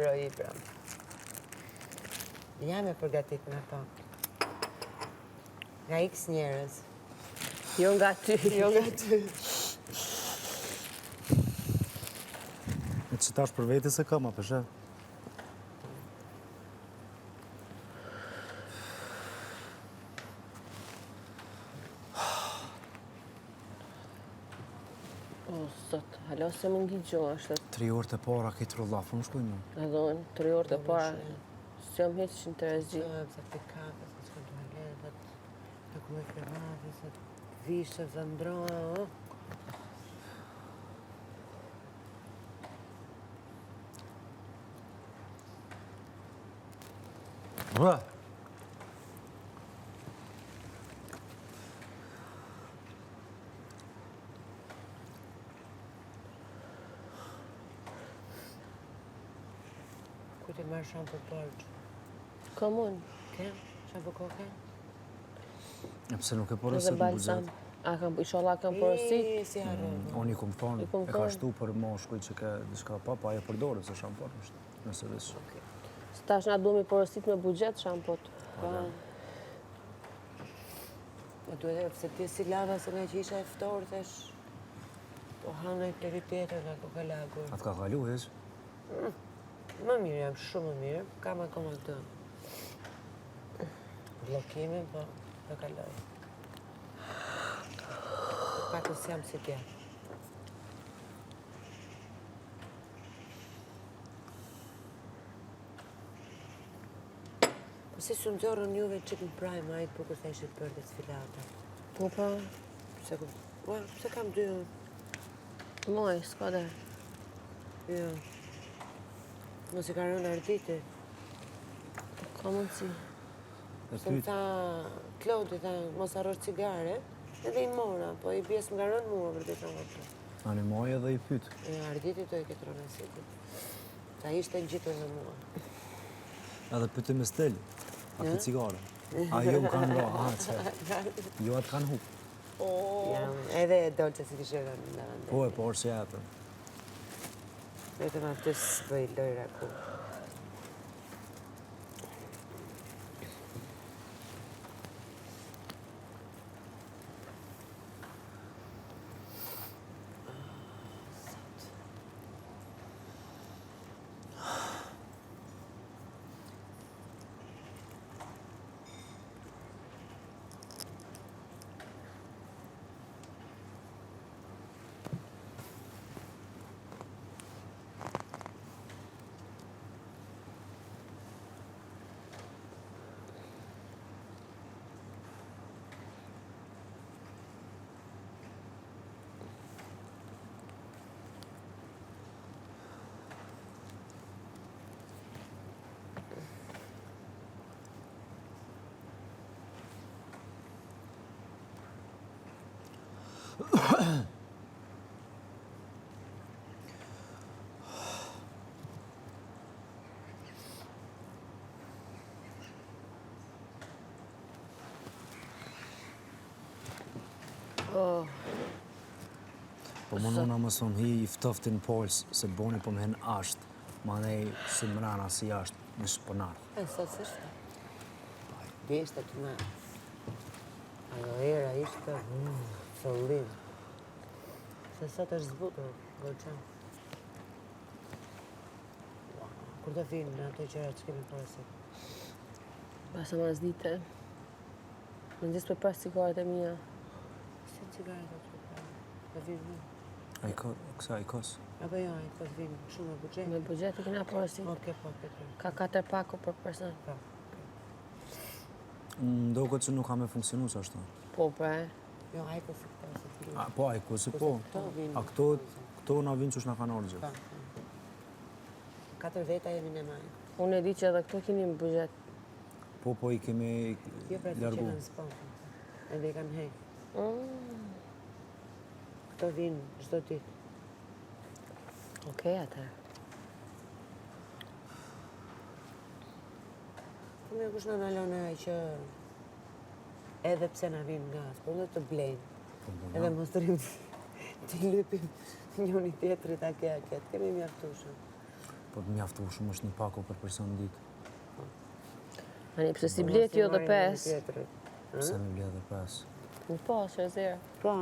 Proi, pra. Jam e përgatit në to. Nga x njerëz. Jo nga ty. Jo nga ty. E që tash për veti se kam, a përshet? O, sot, halo se më ngigjo është. 3 orë të para këtë rullafë, më shkuj mu. Edhe unë, 3 orë të para. Së jam heq që në të rezgji. Sa të kafe, sa të shkën të kume kremave, sa të vishë, sa ndroa, Bë! ku ti marrë shampo borgjë? Kam unë. Kem? Shampo koke? E pëse nuk e Edhe porosit në balsam. bugjet? Inshallah kam porosit. Si harron. Unë i kom thonë, I kom e ka thonë. shtu për moshkuj që ke diçka pa, pa e përdore se shampon është, nëse veç. Së tash na duhet mi porosit me bugjet shampot. Po duhet e pëse ti si lava se nga që isha e ftorë, thash, po hanoj peri tjetër nga kokalagur. Atë ka kalu, heq? Më mirë jam, shumë më mirë, kam akoma të blokimin, po të kaloj. Pakës jam si tja. Po si së nëzorën juve qik në prime, ajtë për kërta ishit për dhe sfilata. Po pa, Pse kam dy unë? moj, s'ka dhe. Jo. Mos i ka rënë arditi. Ka mundësi. E Se më pyt, tha, Klodi tha, mos arrosh cigare, edhe i mora, po i pjesë më ka rënë mua për të të nga të. anë i moj edhe i pyt. E arditi do i këtë rënë asitit. Ta ishte gjitur në mua. Edhe pyte me stel, a ki cigare? A jo më kanë ro, që jo atë kanë hup. Jam, edhe e dolë që si kishë rënë në vëndë. Po e por që jetër. Vetëm aty s'bëj lojra ku. Po më nëna më thonë, hi i ftoftin pols, se boni po më hen ashtë, ma nej si mrana si ashtë, në shpënar. E sot s'është. Ishte të me. Ajo era ishte, solid. Se sot është zbutur, gërqen. Kur të vinë në ato qëra që kemi porosit? Basa mas dite. Më ndjes për pas cigaret e mija. Si cigaret atë që pra? Të vinë në? A i ka, kësa i kos? Apo jo, ai të vinë shumë me bugjet? Me bugjet i kena porosit. Oke, po, Petr. Ka 4 paku për person. Po. Ndo këtë që nuk ka me funksionu që ashtu. Po, pra. Jo, ai po si këta, se të A, po, a i kësi po. Këto vinë. A këto na vinë që është na kanë orë Po. 4 veta jemi në majë. Unë e di që edhe këto keni më bugjet. Po, po, i kemi Jo, pra të që largu. kanë sponë. Edhe i kanë hejë. Këto vinë çdo ditë. Okej, atër. Po me kush në nalone që edhe pse na vinë nga, s'po në të blejnë. Edhe mos të rrim të lypim njëri tjetrit a ke, kemi mjaftueshëm. Po të mjaftu shumë është një pako për person ditë. Ani, pse si blet jo dhe 5? Pse me blet dhe 5? Në pas, që e zero. Po.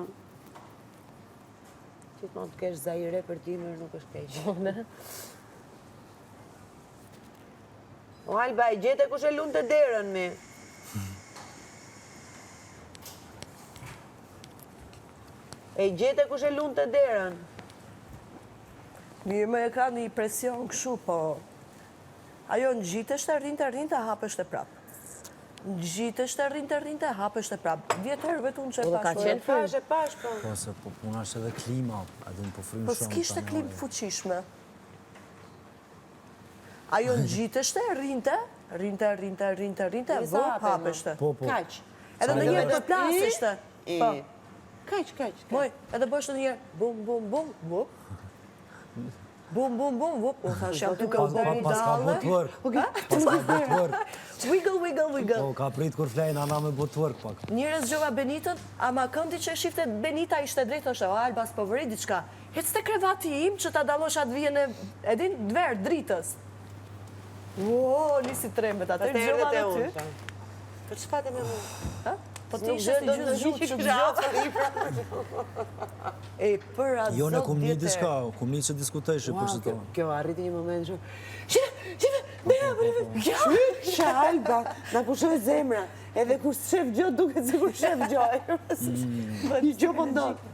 Gjithmonë të kesh zajire për ti, mërë nuk është keq. O, Alba, e gjete kush e lunë të derën, mi? E gjete kush e lunë të derën? Mirë më e ka një presion këshu, po ajo në gjitështë, rrinte, hapështë e prapë. Në gjitështë, rrinte, hapështë e prapë. 10 herë vetë unë që e Po dhe ka pashë. qenë fërë. E pash, po. Po se po puna është edhe klima, a din po frymë Po shumë. s'kishte tani, klim fuqishme. Ajo në gjitështë, rrinte, vë, hapështë. Po, po. Kaq. Edhe në njerë për plasishtë. Po, Kaq. moj, edhe bështë në njerë, bum, vup. Bum, vup. U thash jam duke u Pas bëri ka dalle. bo twerk. Pas ka bo twerk. Wiggle. Po, ka prit kur flejnë ana me bo twerk pak. Njërës gjova Benitën, ama këndi që shifte Benita ishte drejtë, është, o Albas po vëri diçka. Hec të krevati im që ta dalosh atë vijën e, edin, dverë, dritës. Ua, nisi trembet atë, Atë gjova erdhët e në unë. ty. Për që pate me mu? Po ti ishte si gjithë zhutë që të E, për atë Jo, ne zot kum një djetë. diska, kum një që diskutejshë për që tonë. Kjo arriti një moment shumë. Shë Alba, na pushoj zemra. Edhe kur shef gjë duket si kur shef gjë. Një gjë po ndodh.